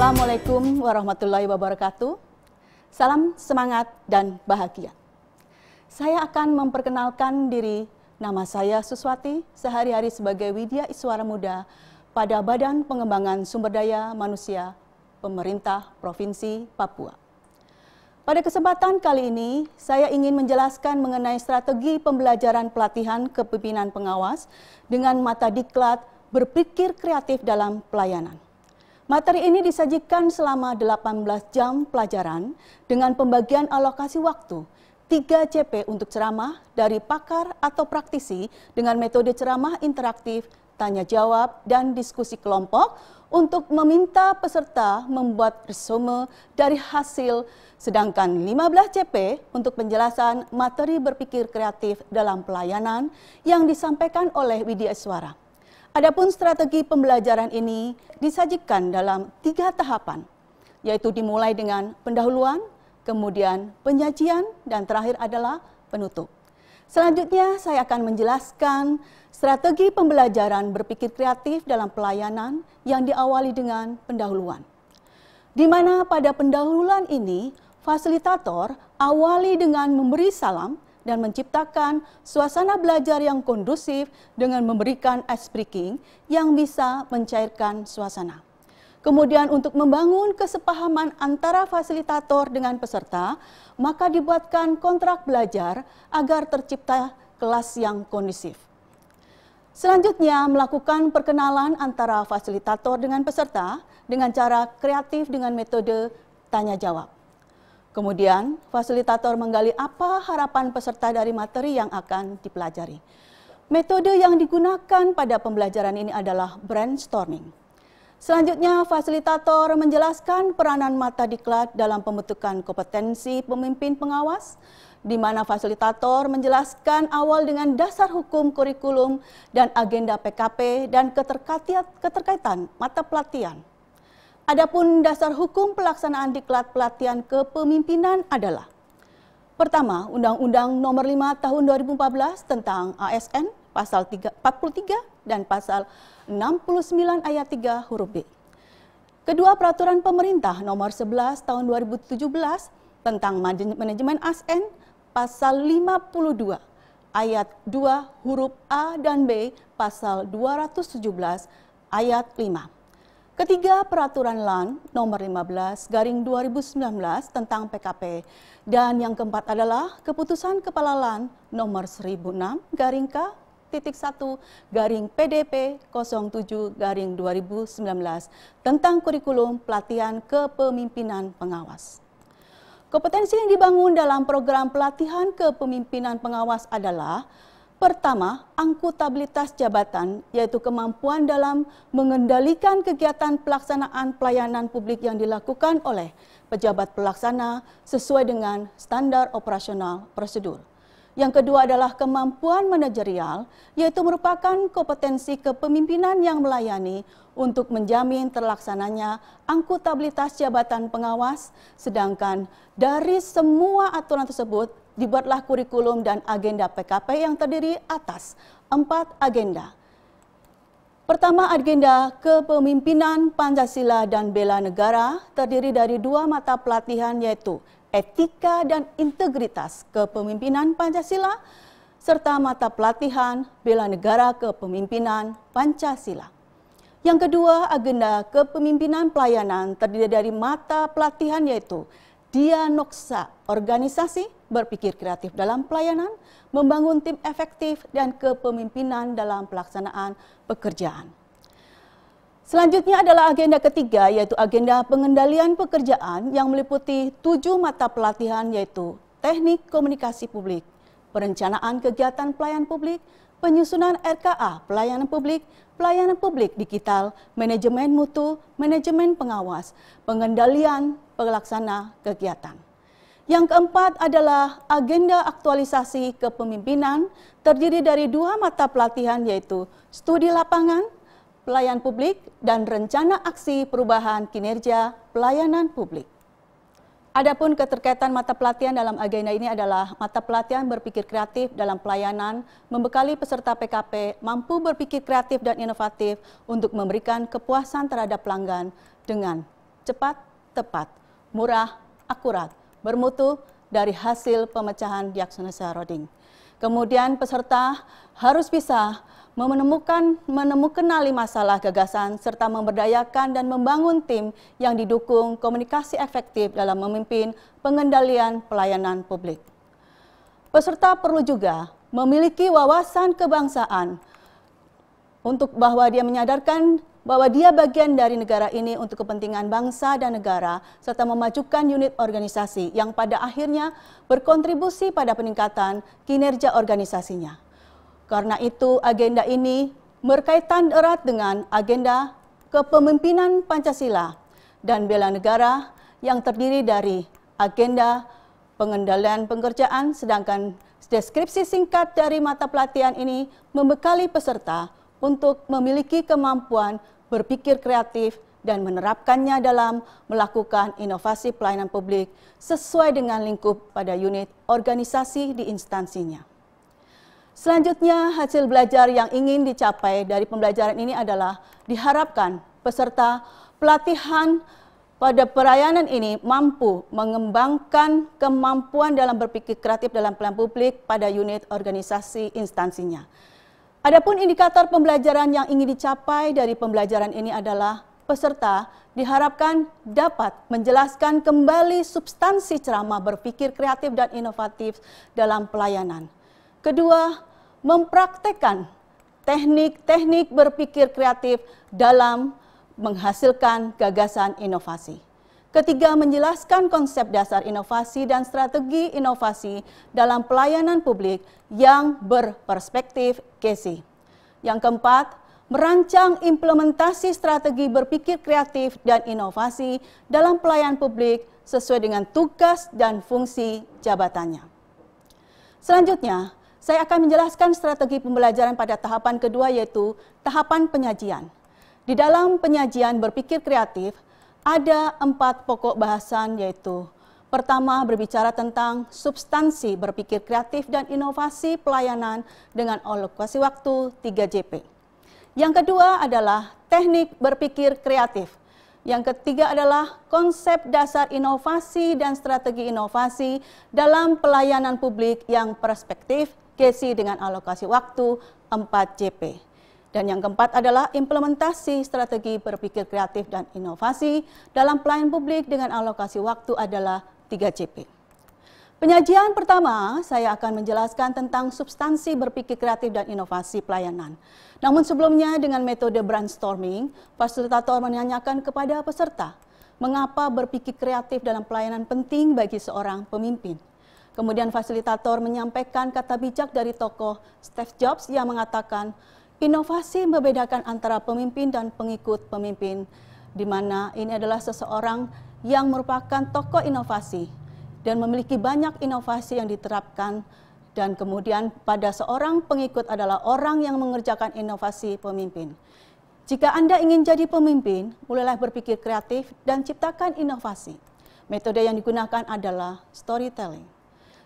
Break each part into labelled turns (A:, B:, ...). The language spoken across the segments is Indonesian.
A: Assalamualaikum warahmatullahi wabarakatuh. Salam semangat dan bahagia. Saya akan memperkenalkan diri. Nama saya Suswati, sehari-hari sebagai Widya Iswara Muda pada Badan Pengembangan Sumber Daya Manusia Pemerintah Provinsi Papua. Pada kesempatan kali ini, saya ingin menjelaskan mengenai strategi pembelajaran pelatihan kepemimpinan pengawas dengan mata diklat berpikir kreatif dalam pelayanan. Materi ini disajikan selama 18 jam pelajaran dengan pembagian alokasi waktu 3 JP untuk ceramah dari pakar atau praktisi dengan metode ceramah interaktif, tanya jawab, dan diskusi kelompok untuk meminta peserta membuat resume dari hasil, sedangkan 15 JP untuk penjelasan materi berpikir kreatif dalam pelayanan yang disampaikan oleh Widya Iswara. Adapun strategi pembelajaran ini disajikan dalam 3 tahapan, yaitu dimulai dengan pendahuluan, kemudian penyajian, dan terakhir adalah penutup. Selanjutnya saya akan menjelaskan strategi pembelajaran berpikir kreatif dalam pelayanan yang diawali dengan pendahuluan. Di mana pada pendahuluan ini, fasilitator awali dengan memberi salam dan menciptakan suasana belajar yang kondusif dengan memberikan ice breaking yang bisa mencairkan suasana. Kemudian untuk membangun kesepahaman antara fasilitator dengan peserta, maka dibuatkan kontrak belajar agar tercipta kelas yang kondusif. Selanjutnya melakukan perkenalan antara fasilitator dengan peserta dengan cara kreatif dengan metode tanya jawab. Kemudian, fasilitator menggali apa harapan peserta dari materi yang akan dipelajari. Metode yang digunakan pada pembelajaran ini adalah brainstorming. Selanjutnya, fasilitator menjelaskan peranan mata diklat dalam pembentukan kompetensi pemimpin pengawas, di mana fasilitator menjelaskan awal dengan dasar hukum kurikulum dan agenda PKP dan keterkaitan mata pelatihan. Adapun dasar hukum pelaksanaan diklat pelatihan kepemimpinan adalah: pertama, Undang-Undang Nomor 5 Tahun 2014 tentang ASN pasal 43 dan pasal 69 ayat 3 huruf B. Kedua, Peraturan Pemerintah Nomor 11 Tahun 2017 tentang manajemen ASN pasal 52 ayat 2 huruf A dan B pasal 217 ayat 5. Ketiga, Peraturan LAN Nomor 15/2019 tentang PKP. Dan yang keempat adalah Keputusan Kepala LAN Nomor 1006-1/PDP 07/2019 tentang kurikulum pelatihan kepemimpinan pengawas. Kompetensi yang dibangun dalam program pelatihan kepemimpinan pengawas adalah: pertama, akuntabilitas jabatan, yaitu kemampuan dalam mengendalikan kegiatan pelaksanaan pelayanan publik yang dilakukan oleh pejabat pelaksana sesuai dengan standar operasional prosedur. Yang kedua adalah kemampuan manajerial, yaitu merupakan kompetensi kepemimpinan yang melayani untuk menjamin terlaksananya akuntabilitas jabatan pengawas, sedangkan dari semua aturan tersebut dibuatlah kurikulum dan agenda PKP yang terdiri atas 4 agenda. Pertama, agenda kepemimpinan Pancasila dan bela negara terdiri dari 2 mata pelatihan, yaitu etika dan integritas kepemimpinan Pancasila serta mata pelatihan bela negara kepemimpinan Pancasila. Yang kedua, agenda kepemimpinan pelayanan terdiri dari mata pelatihan, yaitu diagnosa organisasi, berpikir kreatif dalam pelayanan, membangun tim efektif, dan kepemimpinan dalam pelaksanaan pekerjaan. Selanjutnya adalah agenda ketiga, yaitu agenda pengendalian pekerjaan yang meliputi 7 mata pelatihan, yaitu teknik komunikasi publik, perencanaan kegiatan pelayanan publik, penyusunan RKA pelayanan publik digital, manajemen mutu, manajemen pengawas, pengendalian pelaksana kegiatan. Yang keempat adalah agenda aktualisasi kepemimpinan terdiri dari 2 mata pelatihan, yaitu studi lapangan, pelayanan publik, dan rencana aksi perubahan kinerja pelayanan publik. Adapun keterkaitan mata pelatihan dalam agenda ini adalah mata pelatihan berpikir kreatif dalam pelayanan, membekali peserta PKP mampu berpikir kreatif dan inovatif untuk memberikan kepuasan terhadap pelanggan dengan cepat, tepat, murah, akurat, bermutu dari hasil pemecahan diagnosa Roding. Kemudian peserta harus bisa mengenali masalah gagasan serta memberdayakan dan membangun tim yang didukung komunikasi efektif dalam memimpin pengendalian pelayanan publik. Peserta perlu juga memiliki wawasan kebangsaan untuk bahwa dia menyadarkan bahwa dia bagian dari negara ini untuk kepentingan bangsa dan negara, serta memajukan unit organisasi yang pada akhirnya berkontribusi pada peningkatan kinerja organisasinya. Karena itu, agenda ini berkaitan erat dengan agenda kepemimpinan Pancasila dan bela negara yang terdiri dari agenda pengendalian pekerjaan, sedangkan deskripsi singkat dari mata pelatihan ini membekali peserta untuk memiliki kemampuan berpikir kreatif dan menerapkannya dalam melakukan inovasi pelayanan publik sesuai dengan lingkup pada unit organisasi di instansinya. Selanjutnya, hasil belajar yang ingin dicapai dari pembelajaran ini adalah diharapkan peserta pelatihan pada pelayanan ini mampu mengembangkan kemampuan dalam berpikir kreatif dalam pelayanan publik pada unit organisasi instansinya. Adapun indikator pembelajaran yang ingin dicapai dari pembelajaran ini adalah peserta diharapkan dapat menjelaskan kembali substansi ceramah berpikir kreatif dan inovatif dalam pelayanan. Kedua, mempraktekkan teknik-teknik berpikir kreatif dalam menghasilkan gagasan inovasi. Ketiga, menjelaskan konsep dasar inovasi dan strategi inovasi dalam pelayanan publik yang berperspektif KESI. Yang keempat, merancang implementasi strategi berpikir kreatif dan inovasi dalam pelayanan publik sesuai dengan tugas dan fungsi jabatannya. Selanjutnya, saya akan menjelaskan strategi pembelajaran pada tahapan kedua, yaitu tahapan penyajian. Di dalam penyajian berpikir kreatif, ada 4 pokok bahasan, yaitu pertama, berbicara tentang substansi berpikir kreatif dan inovasi pelayanan dengan alokasi waktu 3JP. Yang kedua adalah teknik berpikir kreatif. Yang ketiga adalah konsep dasar inovasi dan strategi inovasi dalam pelayanan publik yang perspektif KESI dengan alokasi waktu 4JP. Dan yang keempat adalah implementasi strategi berpikir kreatif dan inovasi dalam pelayanan publik dengan alokasi waktu adalah 3JP. Penyajian pertama, saya akan menjelaskan tentang substansi berpikir kreatif dan inovasi pelayanan. Namun sebelumnya dengan metode brainstorming, fasilitator menanyakan kepada peserta, mengapa berpikir kreatif dalam pelayanan penting bagi seorang pemimpin. Kemudian fasilitator menyampaikan kata bijak dari tokoh Steve Jobs yang mengatakan, inovasi membedakan antara pemimpin dan pengikut pemimpin, di mana ini adalah seseorang yang merupakan tokoh inovasi dan memiliki banyak inovasi yang diterapkan, dan kemudian pada seorang pengikut adalah orang yang mengerjakan inovasi pemimpin. Jika Anda ingin jadi pemimpin, mulailah berpikir kreatif dan ciptakan inovasi. Metode yang digunakan adalah storytelling.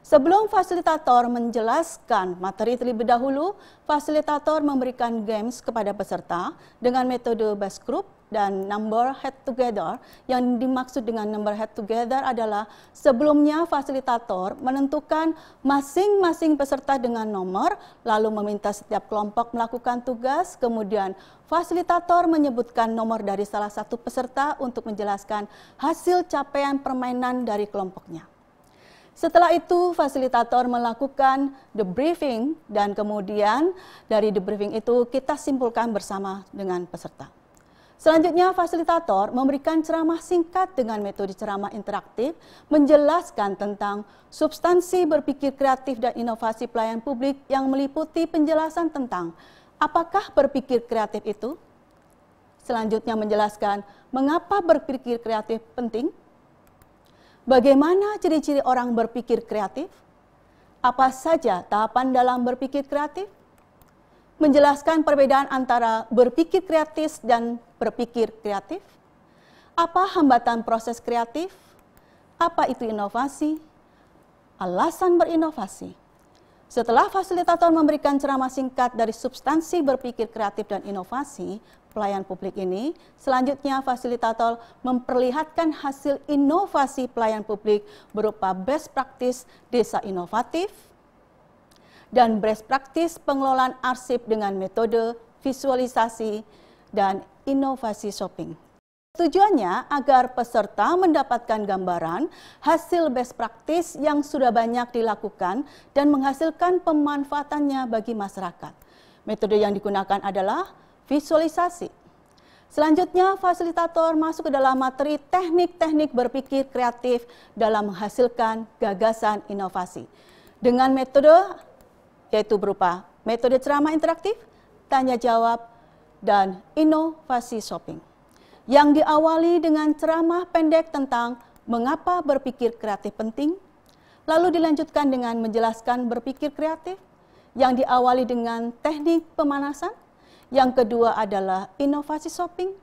A: Sebelum fasilitator menjelaskan materi terlebih dahulu, fasilitator memberikan games kepada peserta dengan metode base group dan number head together. Yang dimaksud dengan number head together adalah sebelumnya fasilitator menentukan masing-masing peserta dengan nomor, lalu meminta setiap kelompok melakukan tugas, kemudian fasilitator menyebutkan nomor dari salah satu peserta untuk menjelaskan hasil capaian permainan dari kelompoknya. Setelah itu, fasilitator melakukan debriefing dan kemudian dari debriefing itu kita simpulkan bersama dengan peserta. Selanjutnya, fasilitator memberikan ceramah singkat dengan metode ceramah interaktif, menjelaskan tentang substansi berpikir kreatif dan inovasi pelayanan publik yang meliputi penjelasan tentang apakah berpikir kreatif itu. Selanjutnya menjelaskan mengapa berpikir kreatif penting. Bagaimana ciri-ciri orang berpikir kreatif? Apa saja tahapan dalam berpikir kreatif? Menjelaskan perbedaan antara berpikir kreatif dan berpikir kreatif. Apa hambatan proses kreatif? Apa itu inovasi? Alasan berinovasi. Setelah fasilitator memberikan ceramah singkat dari substansi berpikir kreatif dan inovasi pelayan publik ini, selanjutnya fasilitator memperlihatkan hasil inovasi pelayan publik berupa best practice desa inovatif dan best practice pengelolaan arsip dengan metode visualisasi dan inovasi shopping. Tujuannya agar peserta mendapatkan gambaran hasil best practice yang sudah banyak dilakukan dan menghasilkan pemanfaatannya bagi masyarakat. Metode yang digunakan adalah visualisasi. Selanjutnya, fasilitator masuk ke dalam materi teknik-teknik berpikir kreatif dalam menghasilkan gagasan inovasi. Dengan metode yaitu berupa metode ceramah interaktif, tanya jawab, dan inovasi shopping. Yang diawali dengan ceramah pendek tentang mengapa berpikir kreatif penting, lalu dilanjutkan dengan menjelaskan berpikir kreatif, yang diawali dengan teknik pemanasan, yang kedua adalah inovasi shopping,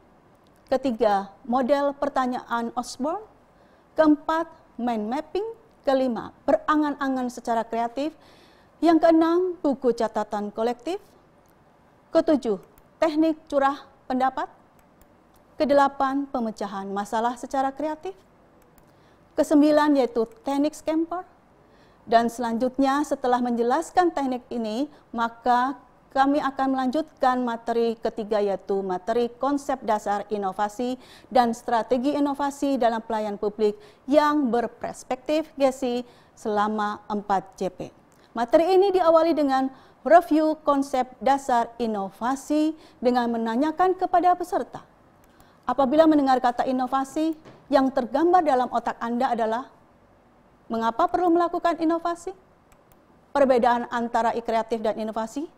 A: ketiga model pertanyaan Osborne, keempat mind mapping, kelima berangan-angan secara kreatif, yang keenam buku catatan kolektif, ketujuh teknik curah pendapat, kedelapan pemecahan masalah secara kreatif, kesembilan yaitu teknik scamper. Dan selanjutnya setelah menjelaskan teknik ini, maka kami akan melanjutkan materi ketiga yaitu materi konsep dasar inovasi dan strategi inovasi dalam pelayan publik yang berperspektif GESI selama 4 JP. Materi ini diawali dengan review konsep dasar inovasi dengan menanyakan kepada peserta. Apabila mendengar kata inovasi, yang tergambar dalam otak Anda adalah mengapa perlu melakukan inovasi? Perbedaan antara kreatif dan inovasi?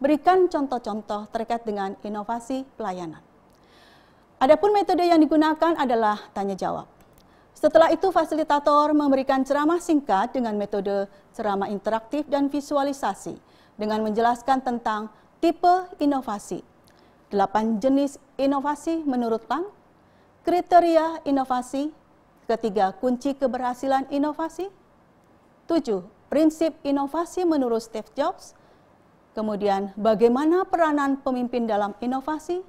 A: Berikan contoh-contoh terkait dengan inovasi pelayanan. Adapun metode yang digunakan adalah tanya jawab. Setelah itu fasilitator memberikan ceramah singkat dengan metode ceramah interaktif dan visualisasi dengan menjelaskan tentang tipe inovasi, 8 jenis inovasi menurut PAN, kriteria inovasi, ketiga, kunci keberhasilan inovasi. 7. Prinsip inovasi menurut Steve Jobs. Kemudian, bagaimana peranan pemimpin dalam inovasi.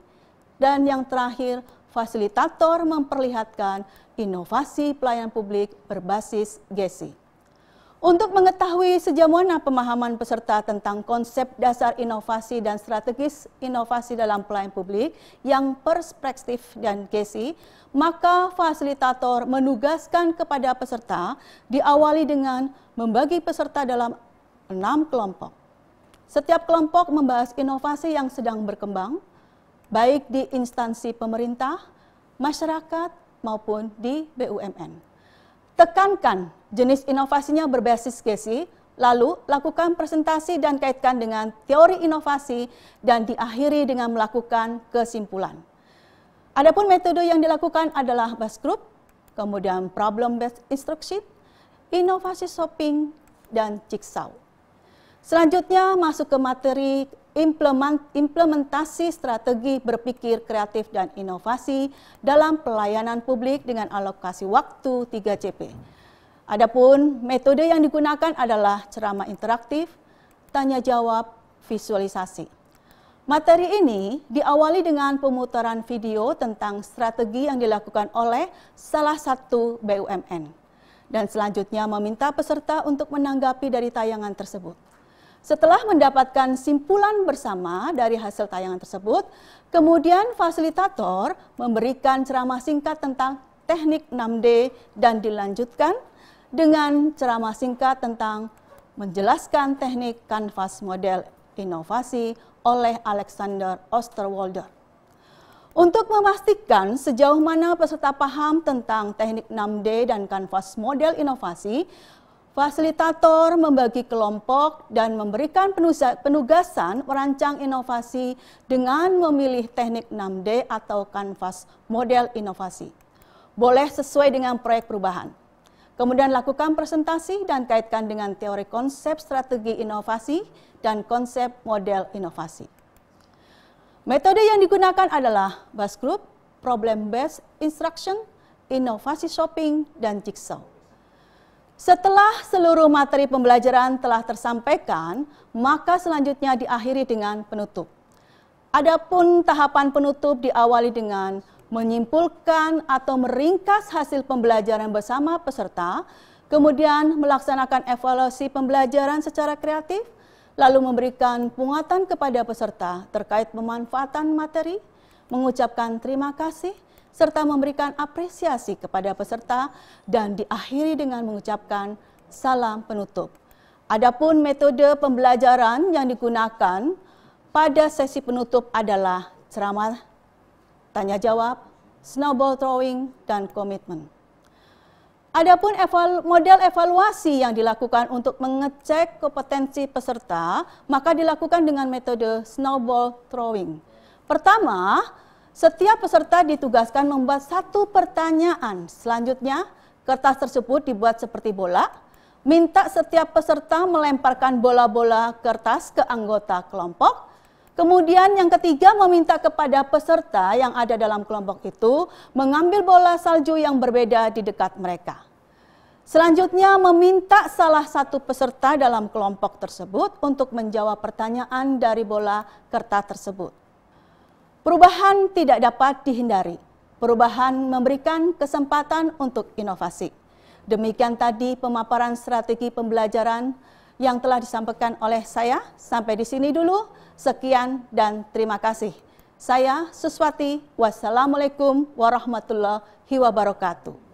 A: Dan yang terakhir, fasilitator memperlihatkan inovasi pelayanan publik berbasis GESI. Untuk mengetahui sejauh mana pemahaman peserta tentang konsep dasar inovasi dan strategis inovasi dalam pelayanan publik yang perspektif dan GESI, maka fasilitator menugaskan kepada peserta diawali dengan membagi peserta dalam 6 kelompok. Setiap kelompok membahas inovasi yang sedang berkembang, baik di instansi pemerintah, masyarakat, maupun di BUMN. Tekankan jenis inovasinya berbasis GESI, lalu lakukan presentasi dan kaitkan dengan teori inovasi dan diakhiri dengan melakukan kesimpulan. Adapun metode yang dilakukan adalah bus group, kemudian problem based instruction, inovasi shopping, dan jigsaw. Selanjutnya masuk ke materi implementasi strategi berpikir kreatif dan inovasi dalam pelayanan publik dengan alokasi waktu 3 JP. Adapun metode yang digunakan adalah ceramah interaktif, tanya jawab, visualisasi. Materi ini diawali dengan pemutaran video tentang strategi yang dilakukan oleh salah satu BUMN. Dan selanjutnya meminta peserta untuk menanggapi dari tayangan tersebut. Setelah mendapatkan simpulan bersama dari hasil tayangan tersebut, kemudian fasilitator memberikan ceramah singkat tentang teknik 6D dan dilanjutkan dengan ceramah singkat tentang menjelaskan teknik kanvas model inovasi oleh Alexander Osterwalder. Untuk memastikan sejauh mana peserta paham tentang teknik 6D dan kanvas model inovasi, fasilitator membagi kelompok dan memberikan penugasan merancang inovasi dengan memilih teknik 6D atau kanvas model inovasi. Boleh sesuai dengan proyek perubahan. Kemudian lakukan presentasi dan kaitkan dengan teori konsep strategi inovasi dan konsep model inovasi. Metode yang digunakan adalah bus group, problem based instruction, inovasi shopping, dan jigsaw. Setelah seluruh materi pembelajaran telah tersampaikan, maka selanjutnya diakhiri dengan penutup. Adapun tahapan penutup diawali dengan menyimpulkan atau meringkas hasil pembelajaran bersama peserta, kemudian melaksanakan evaluasi pembelajaran secara kreatif, lalu memberikan penguatan kepada peserta terkait pemanfaatan materi, mengucapkan terima kasih, serta memberikan apresiasi kepada peserta dan diakhiri dengan mengucapkan salam penutup. Adapun metode pembelajaran yang digunakan pada sesi penutup adalah ceramah, tanya jawab, snowball throwing, dan komitmen. Adapun model evaluasi yang dilakukan untuk mengecek kompetensi peserta, maka dilakukan dengan metode snowball throwing. Pertama, setiap peserta ditugaskan membuat satu pertanyaan. Selanjutnya, kertas tersebut dibuat seperti bola. Minta setiap peserta melemparkan bola-bola kertas ke anggota kelompok. Kemudian yang ketiga, meminta kepada peserta yang ada dalam kelompok itu mengambil bola salju yang berbeda di dekat mereka. Selanjutnya, meminta salah satu peserta dalam kelompok tersebut untuk menjawab pertanyaan dari bola kertas tersebut. Perubahan tidak dapat dihindari. Perubahan memberikan kesempatan untuk inovasi. Demikian tadi pemaparan strategi pembelajaran yang telah disampaikan oleh saya. Sampai di sini dulu. Sekian dan terima kasih. Saya Suswati. Wassalamualaikum warahmatullahi wabarakatuh.